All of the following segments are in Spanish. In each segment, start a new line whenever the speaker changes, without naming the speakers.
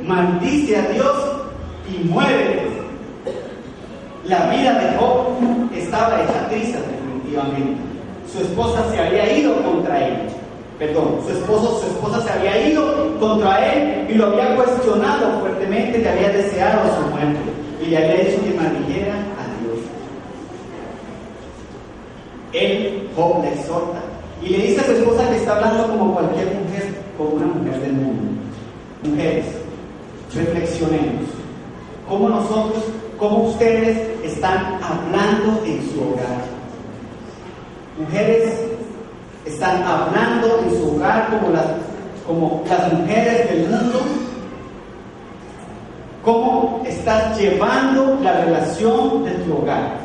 maldice a Dios y muere. La vida de Job estaba hecha trizas definitivamente. Su esposa se había ido contra él. Su esposa se había ido contra él y lo había cuestionado fuertemente, le había deseado su muerte y le había hecho que maldijera a Dios. Él, Job, le exhorta y le dice a su esposa que está hablando como cualquier mujer, como una mujer del mundo. Mujeres, reflexionemos. ¿Cómo nosotros, cómo ustedes están hablando en su hogar? Mujeres están hablando en su hogar como las mujeres del mundo. ¿Cómo estás llevando la relación de tu hogar?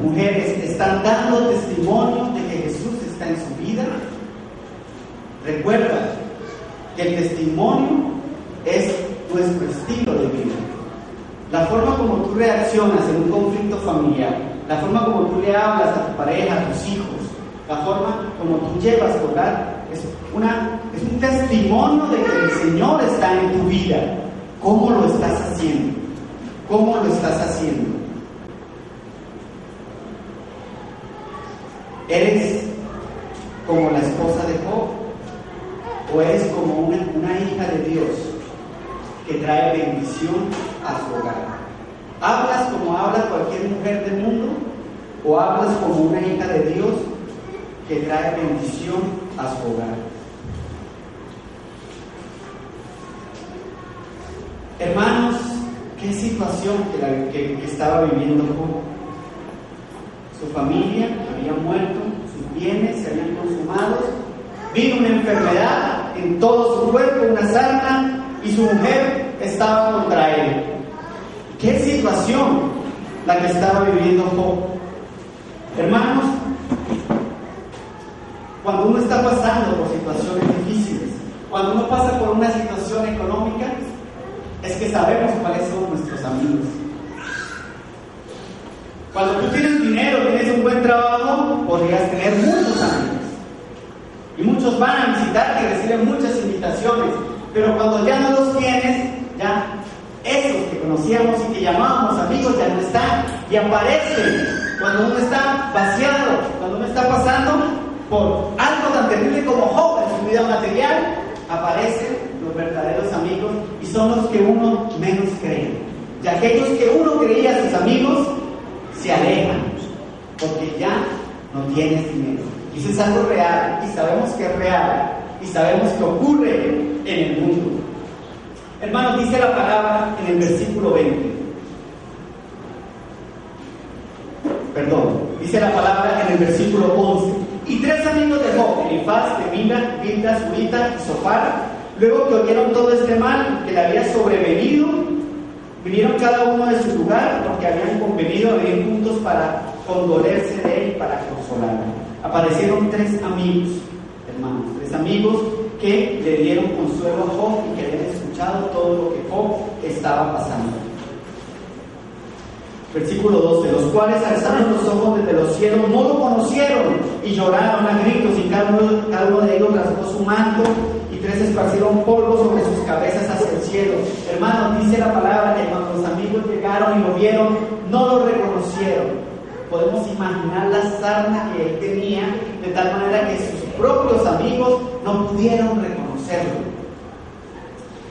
Mujeres, ¿están dando testimonio de que Jesús está en su vida? Recuerda que el testimonio es nuestro estilo de vida. La forma como tú reaccionas en un conflicto familiar, la forma como tú le hablas a tu pareja, a tus hijos, la forma como tú llevas tu hogar, es un testimonio de que el Señor está en tu vida. ¿Cómo lo estás haciendo? ¿Cómo lo estás haciendo? ¿Eres como la esposa de Job? ¿O eres como una hija de Dios que trae bendición a su hogar? ¿Hablas como habla cualquier mujer del mundo? ¿O hablas como una hija de Dios que trae bendición a su hogar? Hermanos, qué situación que estaba viviendo Job. Su familia había muerto, sus bienes se habían consumado, vino una enfermedad en todo su cuerpo, una sarna, y su mujer estaba contra él. ¿Qué situación la que estaba viviendo Job? Hermanos, cuando uno está pasando por situaciones difíciles, cuando uno pasa por una situación económica, es que sabemos cuáles son nuestros amigos. Cuando tú tienes dinero, tienes un buen trabajo, podrías tener muchos amigos. Y muchos van a visitarte y reciben muchas invitaciones. Pero cuando ya no los tienes, ya esos que conocíamos y que llamábamos amigos ya no están y aparecen. Cuando uno está vaciado, cuando uno está pasando por algo tan terrible como Job en su vida material, aparecen los verdaderos amigos y son los que uno menos cree. Y aquellos que uno creía sus amigos se alejan porque ya no tienes dinero. Y eso es algo real y sabemos que es real y sabemos que ocurre en el mundo. Hermanos, dice la palabra en el versículo 20. Dice la palabra en el versículo 11. Y 3 amigos de Job, Elifaz, Temina, Bildad, Surita y Zofar, luego que oyeron todo este mal que le había sobrevenido, vinieron cada uno de su lugar porque habían convenido a venir juntos para condolerse de él y para consolarlo. Aparecieron 3 amigos, hermanos, 3 amigos que le dieron consuelo a Job y que habían escuchado todo lo que Job estaba pasando. Versículo 12, los cuales alzaron los ojos desde los cielos, no lo conocieron y lloraron a gritos, y cada uno de ellos rasgó su manto, y 3 esparcieron polvo sobre sus cabezas hacia el cielo. Hermanos, dice la palabra que cuando los amigos llegaron y lo vieron, no lo reconocieron. Podemos imaginar la sarna que él tenía, de tal manera que sus propios amigos no pudieron reconocerlo.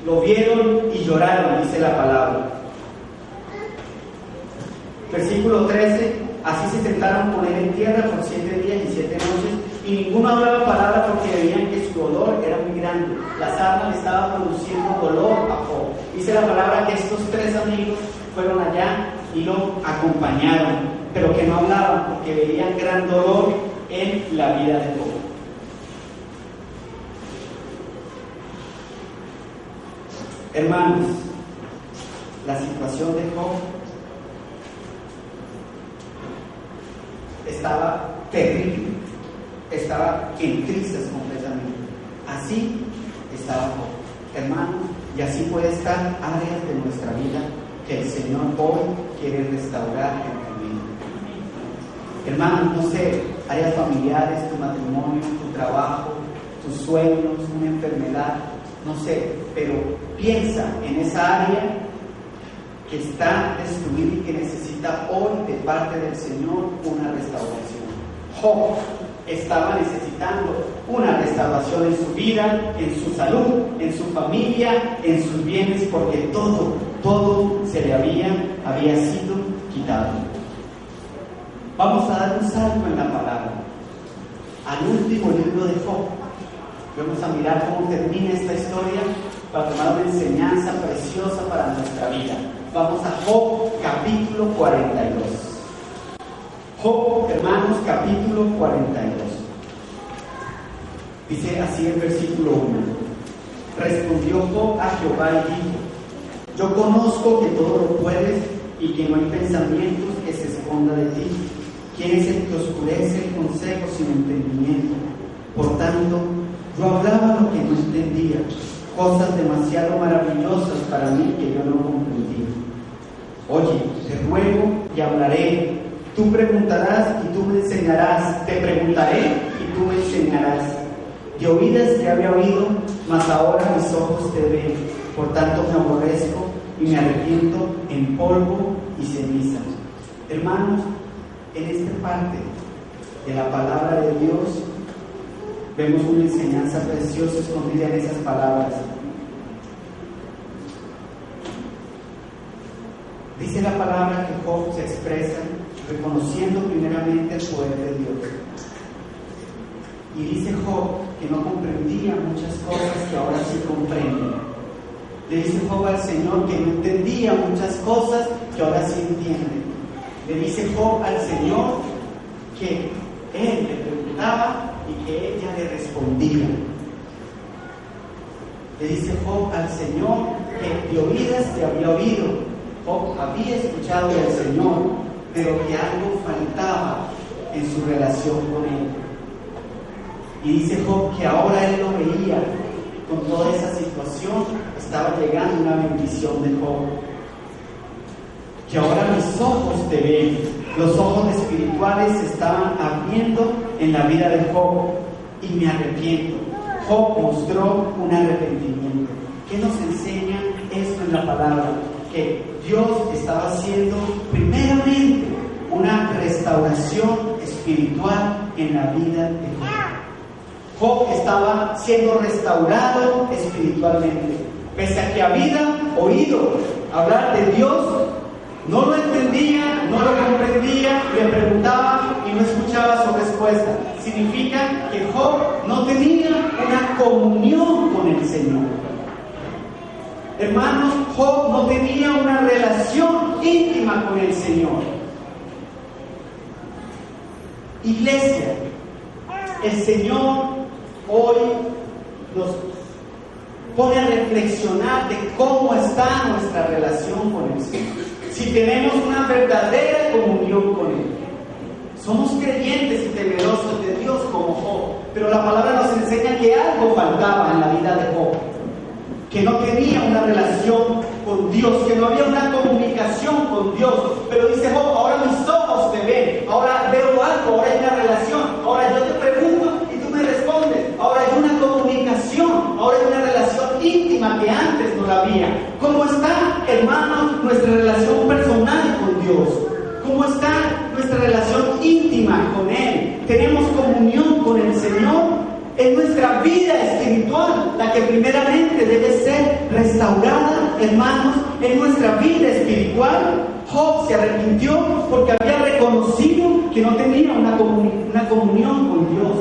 Lo vieron y lloraron, dice la palabra. Versículo 13, así se tentaron con él en tierra por 7 días y 7 noches, y ninguno hablaba palabra porque veían que su dolor era muy grande. La sarna le estaba produciendo dolor a Job. Dice la palabra que estos 3 amigos fueron allá y lo acompañaron, pero que no hablaban porque veían gran dolor en la vida de Job. Hermanos, la situación de Job estaba terrible, estaba en crisis completamente. Así estaba Job, hermanos, y así puede estar áreas de nuestra vida que el Señor hoy quiere restaurar en tu vida. Hermanos, no sé, áreas familiares, tu matrimonio, tu trabajo, tus sueños, una enfermedad, no sé, pero piensa en esa área que está destruida y que necesita hoy de parte del Señor una restauración. Job estaba necesitando una restauración en su vida, en su salud, en su familia, en sus bienes, porque todo se le había sido quitado. Vamos a dar un salto en la palabra al último libro de Job. Vamos a mirar cómo termina esta historia para tomar una enseñanza preciosa para nuestra vida. Vamos a Job capítulo 42. Job, hermanos, capítulo 42. Dice así el versículo 1. Respondió Job a Jehová y dijo: yo conozco que todo lo puedes y que no hay pensamientos que se esconda de ti. ¿Quién es el que oscurece el consejo sin entendimiento? Por tanto, yo hablaba lo que no entendía, cosas demasiado maravillosas para mí que yo no comprendí. Oye, te ruego y hablaré. Tú preguntarás y tú me enseñarás. Te preguntaré y tú me enseñarás. De oídas te había oído, mas ahora mis ojos te ven. Por tanto me aborrezco y me arrepiento en polvo y ceniza. Hermanos, en esta parte de la palabra de Dios vemos una enseñanza preciosa escondida en esas palabras. Dice la palabra que Job se expresa reconociendo primeramente el poder de Dios. Y dice Job que no comprendía muchas cosas que ahora sí comprende. Le dice Job al Señor que no entendía muchas cosas que ahora sí entiende. Le dice Job al Señor que él le preguntaba y que ella le respondía. Le dice Job al Señor que de oídas te había oído. Job había escuchado del Señor, pero que algo faltaba en su relación con Él. Y dice Job que ahora él lo veía, con toda esa situación estaba llegando una bendición de Job. Que ahora mis ojos te ven, los ojos espirituales se estaban abriendo en la vida de Job y me arrepiento. Job mostró un arrepentimiento. ¿Qué nos enseña esto en la palabra? Que Dios estaba haciendo primeramente una restauración espiritual en la vida de Job. Job estaba siendo restaurado espiritualmente. Pese a que había oído hablar de Dios, no lo entendía, no lo comprendía, le preguntaba y no escuchaba su respuesta. Significa que Job no tenía una comunión con el Señor. Hermanos, Job no tenía una relación íntima con el Señor. Iglesia, el Señor hoy nos pone a reflexionar de cómo está nuestra relación con el Señor. Si tenemos una verdadera comunión con Él. Somos creyentes y temerosos de Dios como Job, pero la palabra nos enseña que algo faltaba en la vida de Job. Que no tenía una relación con Dios, que no había una comunicación con Dios. Pero dice Job, ahora mis ojos te ven, ahora veo algo, ahora hay una relación, ahora yo te pregunto y tú me respondes, ahora hay una comunicación, ahora hay una relación íntima que antes no la había. ¿Cómo está, hermanos, nuestra relación personal con Dios? ¿Cómo está nuestra relación íntima con Él? ¿Tenemos comunión con el Señor? Es nuestra vida espiritual la que primeramente debe ser restaurada, hermanos, en nuestra vida espiritual. Job se arrepintió porque había reconocido que no tenía una comunión con Dios.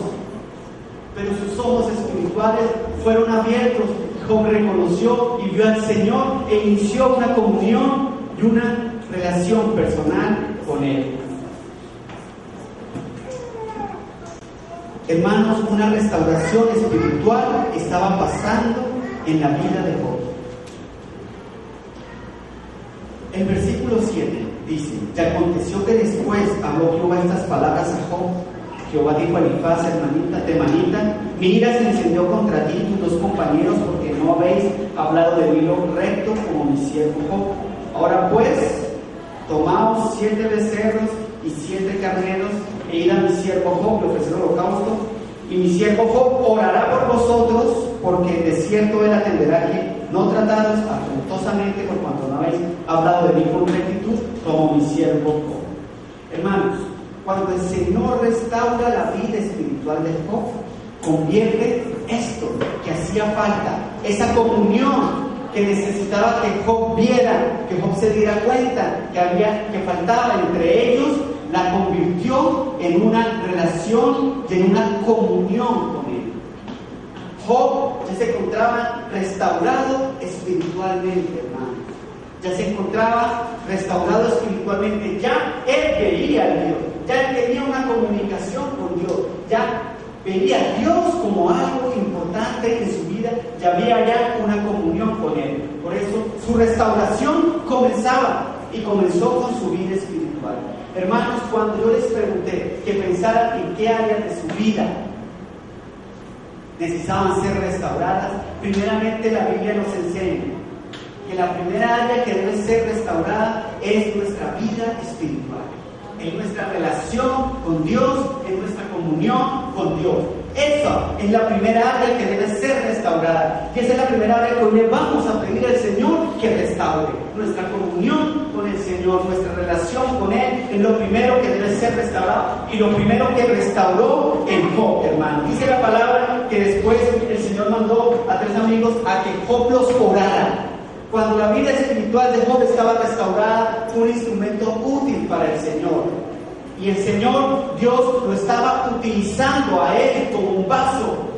Pero sus ojos espirituales fueron abiertos. Job reconoció y vio al Señor e inició una comunión y una relación personal con Él. Hermanos, una restauración espiritual estaba pasando en la vida de Job. El versículo 7 dice: y aconteció que después habló Jehová estas palabras a Job. Jehová dijo a Elifaz, hermanita temanita: mi ira se encendió contra ti y tus dos compañeros, porque no habéis hablado de mí lo recto como mi siervo Job. Ahora pues, tomaos 7 becerros y 7 carneros, e id a mi siervo Job y ofrecer holocausto, y mi siervo Job orará por vosotros, porque de cierto Él atenderá que no tratados afrentosamente por cuanto no habéis hablado de mí con rectitud, como mi siervo Job. Hermanos, cuando el Señor restaura la vida espiritual de Job, convierte esto que hacía falta, esa comunión que necesitaba que Job viera, que Job se diera cuenta que faltaba entre ellos, la convirtió en una relación y en una comunión con Él. Job ya se encontraba restaurado espiritualmente, hermanos. Ya se encontraba restaurado espiritualmente. Ya él veía a Dios. Ya él tenía una comunicación con Dios. Ya veía a Dios como algo importante en su vida. Ya había ya una comunión con Él. Por eso su restauración comenzaba y comenzó con su vida espiritual. Hermanos, cuando yo les pregunté que pensaran en qué área de su vida necesitaban ser restauradas, primeramente la Biblia nos enseña que la primera área que debe ser restaurada es nuestra vida espiritual, en nuestra relación con Dios, en nuestra comunión con Dios. Esa es la primera área que debe ser restaurada, y esa es la primera área que hoy le vamos a pedir al Señor que restaure. Nuestra comunión con el Señor, nuestra relación con Él es lo primero que debe ser restaurado, y lo primero que restauró en Job, hermano. Dice la palabra que después el Señor mandó a 3 amigos a que Job los orara. Cuando la vida espiritual de Job estaba restaurada, fue un instrumento útil para el Señor. Y el Señor, Dios, lo estaba utilizando a él como un vaso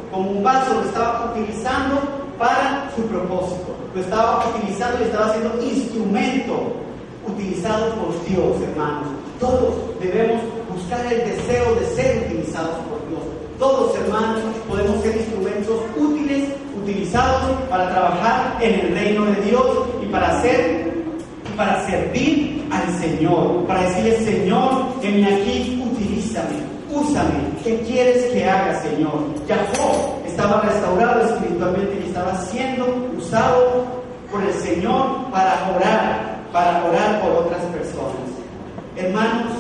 lo estaba utilizando para su propósito. Lo estaba utilizando y estaba haciendo instrumento utilizado por Dios, hermanos. Todos debemos buscar el deseo de ser utilizados por Dios. Todos, hermanos, podemos ser instrumentos útiles, utilizados para trabajar en el reino de Dios y para servir al Señor, para decirle: Señor, heme aquí, utilízame, úsame, ¿qué quieres que haga, Señor? Ya Job estaba restaurado espiritualmente y estaba siendo usado por el Señor para orar por otras personas. Hermanos,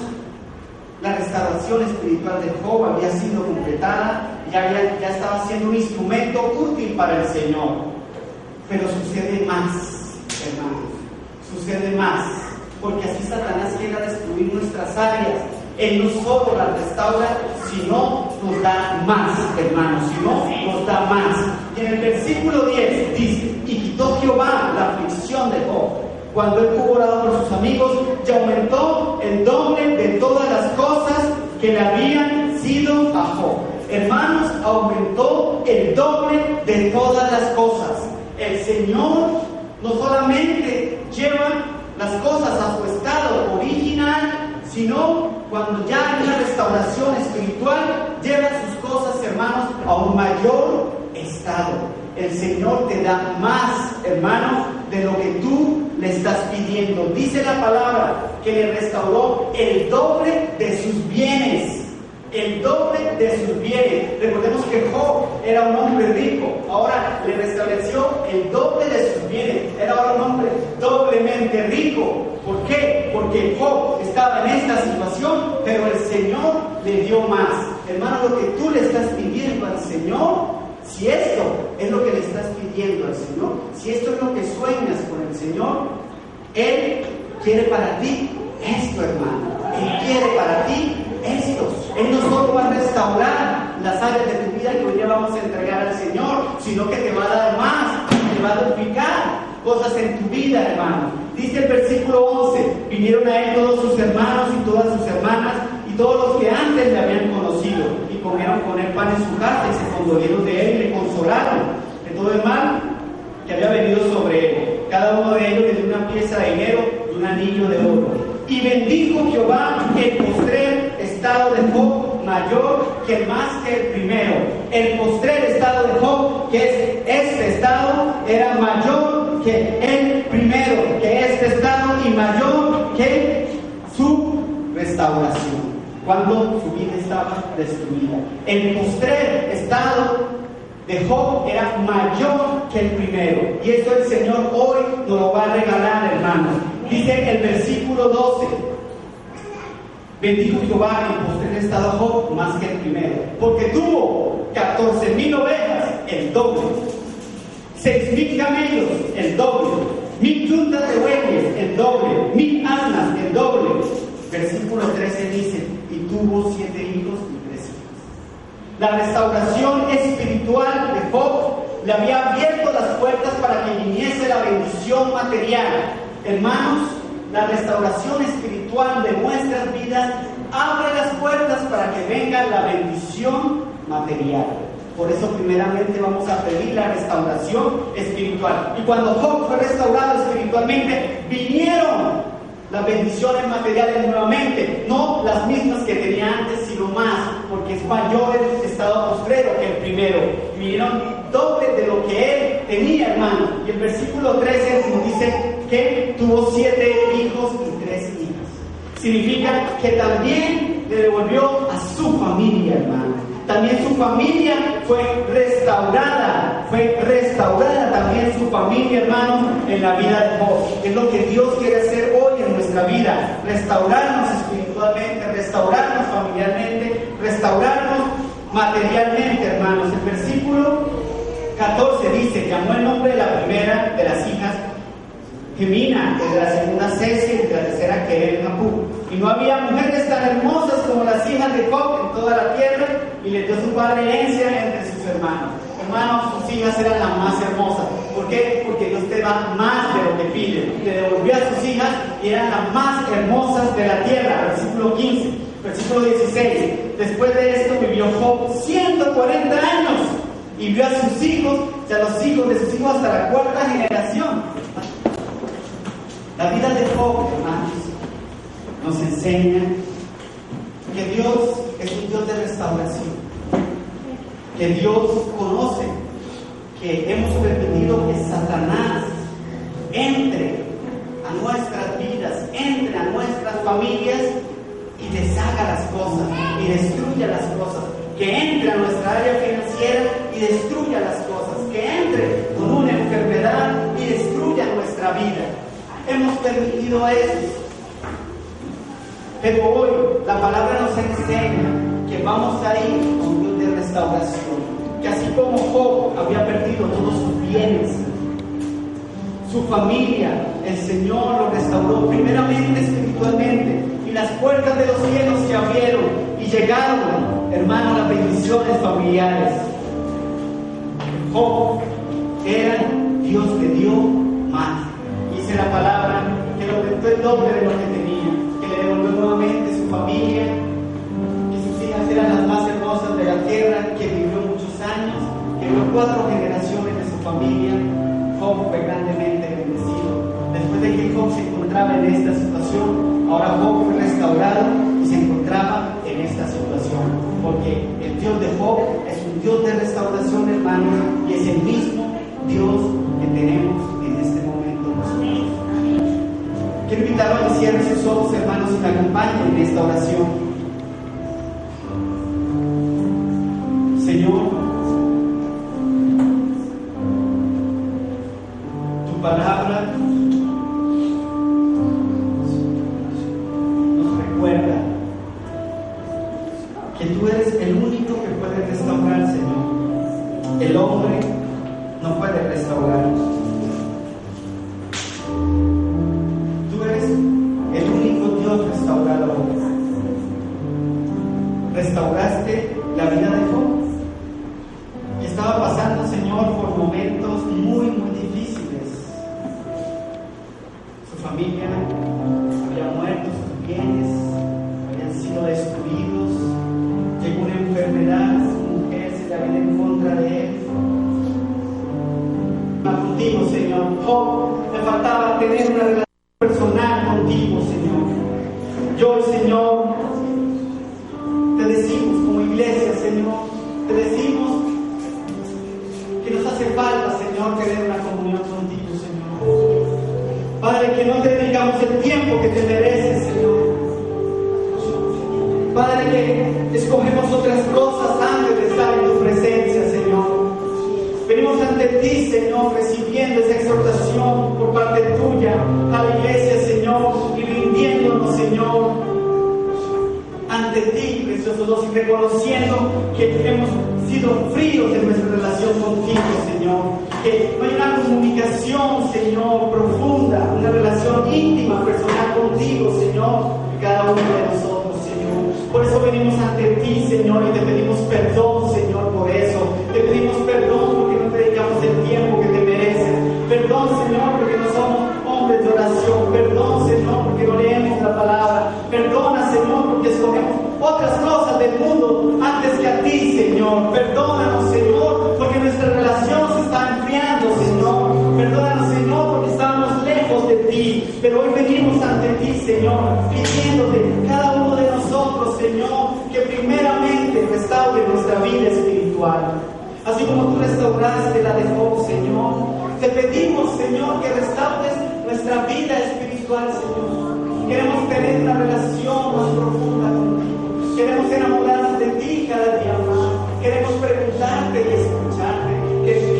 la restauración espiritual de Job había sido completada, ya estaba siendo un instrumento útil para el Señor. Pero sucede más, hermanos, sucede más, porque así Satanás quiere destruir nuestras áreas. Él no solo las restaura, sino nos da más, hermanos, sino nos da más. Y en el versículo 10 dice: y quitó Jehová la aflicción de Job, cuando él hubo orado por sus amigos, y aumentó el doble de todas las cosas que le habían sido a Job. Hermanos, aumentó el doble de todas las cosas. El Señor no solamente lleva las cosas a su estado original, sino cuando ya hay una restauración espiritual, lleva sus cosas, hermanos, a un mayor estado. El Señor te da más, hermanos, de lo que tú le estás pidiendo. Dice la palabra que le restauró el doble de sus bienes. El doble de sus bienes. Recordemos que Job era un hombre rico, ahora le restableció el doble de sus bienes. Era ahora un hombre doblemente rico. ¿Por qué? Porque Job estaba en esta situación, pero el Señor le dio más. Hermano, lo que tú le estás pidiendo al Señor, si esto es lo que le estás pidiendo al Señor, si esto es lo que sueñas con el Señor, Él quiere para ti esto, hermano. Él quiere para ti esto. Él no solo va a restaurar las áreas de tu vida que hoy día vamos a entregar al Señor, sino que te va a dar más, te va a duplicar cosas en tu vida, hermano. Dice el versículo 11: vinieron a él todos sus hermanos y todas sus hermanas y todos los que antes le habían conocido, y comieron con él pan en su casa y se condolieron de él y le consolaron de todo el mal que había venido sobre él. Cada uno de ellos le dio una pieza de dinero y un anillo de oro. Y bendijo Jehová el postrer estado de Job, mayor que más que el primero. El postrer estado de Job, que es este estado, era mayor que el primero, que este estado, y mayor que su restauración, cuando su vida estaba destruida. El postrer estado de Job era mayor que el primero, y esto el Señor hoy nos lo va a regalar, hermanos. Dice el versículo 12: bendijo Jehová el postrer estado Job más que el primero, porque tuvo 14,000 ovejas, el doble, 6,000 camellos, el doble. 1,000 yuntas de bueyes, el doble. 1,000 asnas, el doble. Versículo 13 dice: y tuvo 7 hijos y 3 hijas. La restauración espiritual de Job le había abierto las puertas para que viniese la bendición material. Hermanos, la restauración espiritual de nuestras vidas abre las puertas para que venga la bendición material. Por eso primeramente vamos a pedir la restauración espiritual. Y cuando Job fue restaurado espiritualmente, vinieron las bendiciones materiales nuevamente, no las mismas que tenía antes, sino más, porque es mayor el estado postrero que el primero. Y vinieron doble de lo que él tenía, hermano. Y el versículo 13 nos dice que tuvo 7 hijos y 3 hijas. Significa que también le devolvió a su familia, hermano. También su familia fue restaurada también su familia, hermanos, en la vida de Job. Es lo que Dios quiere hacer hoy en nuestra vida: restaurarnos espiritualmente, restaurarnos familiarmente, restaurarnos materialmente, hermanos. El versículo 14 dice: llamó el nombre de la primera de las hijas Gemina, de la segunda Cese y de la tercera Querem-Japú. Y no había mujeres tan hermosas como las hijas de Job en toda la tierra, y les dio su padre herencia entre sus hermanos. Hermanos, sus hijas eran las más hermosas. ¿Por qué? Porque Dios te da más de lo que pide. Le devolvió a sus hijas y eran las más hermosas de la tierra. Versículo 15, versículo 16. Después de esto vivió Job 140 años y vio a sus hijos, o sea, los hijos de sus hijos hasta la 4ª generación. La vida de Job, hermanos, nos enseña que Dios es un Dios de restauración, que Dios conoce que hemos permitido que Satanás entre a nuestras vidas, entre a nuestras familias y deshaga las cosas y destruya las cosas, que entre a nuestra área financiera y destruya las cosas, que entre con una enfermedad y destruya nuestra vida. Hemos permitido eso. Pero hoy la palabra nos enseña que vamos a ir con Dios de restauración. Que así como Job había perdido todos sus bienes, su familia, el Señor lo restauró primeramente espiritualmente. Y las puertas de los cielos se abrieron y llegaron, hermanos, las bendiciones familiares. Job era Dios le dio más. Dice la palabra que le aumentó el doble de lo que tenía, que le devolvió nuevamente su familia, que sus hijas eran las más hermosas de la tierra, que vivió muchos años, que vivió 4 generaciones de su familia. Job fue grandemente bendecido. Después de que Job se encontraba en esta situación, ahora Job fue restaurado y se encontraba en esta situación, porque el Dios de Job es un Dios de restauración, hermanos, y es el mismo Dios que tenemos en este momento. Quiero invitarlo a que cierre sus ojos, hermanos, y me acompañen en esta oración. Señor, tu palabra nos recuerda que tú eres el único que puede restaurar, Señor. El hombre no puede restaurar. Restaurador. Restauraste la vida de Job, y estaba pasando, Señor, por momentos muy difíciles. Su familia había muerto, sus bienes habían sido destruidos, llegó una enfermedad, su mujer se le había en contra de él. Contigo, Señor, Job le faltaba tener una relación personal contigo, Señor. Yo, Señor, te decimos como iglesia, Señor, te decimos que nos hace falta, Señor, tener una comunión contigo, Señor. Padre, que no te dedicamos el tiempo que te mereces, Señor. Padre, que escogemos otras cosas antes de estar en tu presencia, Señor. Venimos ante ti, Señor, recibiendo esa exhortación por parte tuya a la iglesia, Señor, y rindiéndonos, Señor, ante ti, precioso Dios, y reconociendo que hemos sido fríos en nuestra relación contigo, Señor. Que no hay una comunicación, Señor, profunda, una relación íntima, personal contigo, Señor, cada uno de nosotros, Señor. Por eso venimos ante ti, Señor, y te pedimos perdón, Señor, por eso. Te pedimos perdón porque no te dedicamos el tiempo que te mereces. Perdón, Señor, porque no somos hombres de oración. Perdón, Señor, porque no leemos la palabra. Perdona, Señor, porque escogemos otras cosas del mundo antes que a ti, Señor. Perdónanos, Señor, porque nuestra relación se está enfriando, Señor. Perdónanos, Señor, porque estamos lejos de ti. Pero hoy venimos ante ti, Señor, pidiéndote cada uno de nosotros, Señor, que primeramente restaure nuestra vida espiritual. Así como tú restauraste la de Job, Señor, te pedimos, Señor, que restaures nuestra vida espiritual, Señor. Queremos tener una relación más profunda contigo. Queremos enamorarnos de ti cada día más. Queremos preguntarte y escucharte.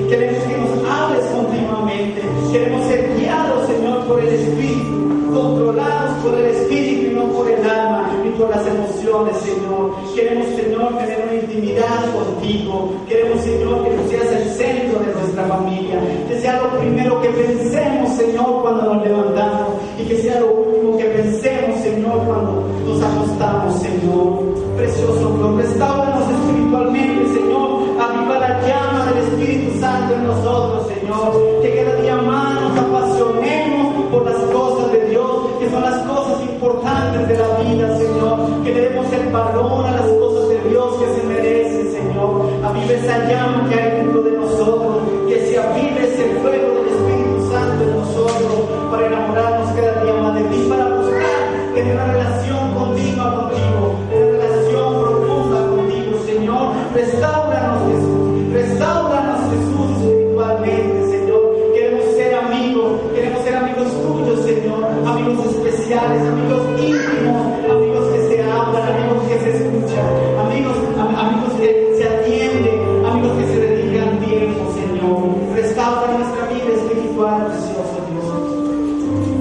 Queremos que nos hables continuamente. Queremos ser guiados, Señor, por el Espíritu, controlados por el Espíritu y no por el alma ni por las emociones, Señor. Queremos, Señor, tener una intimidad contigo. Queremos, Señor, que tú seas el centro de nuestra familia, que sea lo primero que pensemos, Señor, cuando nos levantamos, y que sea lo último que pensemos, Señor, cuando nos acostamos, Señor. Precioso Dios, restáuranos espiritualmente, Señor. Aviva la llama del Espíritu Santo en nosotros, Señor. Que cada día más nos apasionemos por las cosas de Dios, que son las cosas importantes de la vida, Señor. Que le demos el valor a las cosas de Dios que se merecen, Señor. Aviva esa llama que hay dentro de nosotros, que se avive ese fuego del Espíritu Santo en nosotros, para enamorarnos cada día más de ti, para buscar tener una relación continua contigo, una relación profunda contigo, Señor. Restáuranos, Jesús. Restáuranos, Jesús, espiritualmente, Señor. Queremos ser amigos tuyos, Señor. Amigos especiales, amigos íntimos, amigos que se hablan, amigos que se escuchan, amigos que se atienden, amigos que se dedican tiempo, Señor. Restaura nuestra vida espiritual, precioso Dios.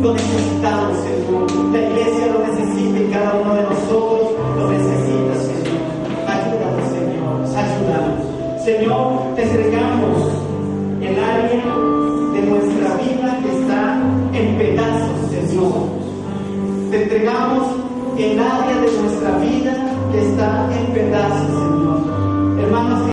Lo necesitamos, Señor. La iglesia lo necesita y cada uno de nosotros lo necesita, Señor. Ayúdanos, Señor. Ayúdanos. Señor, te entregamos el área de nuestra vida que está en pedazos, Señor. Te entregamos el área de nuestra vida que está en pedazos, Señor. Hermanos,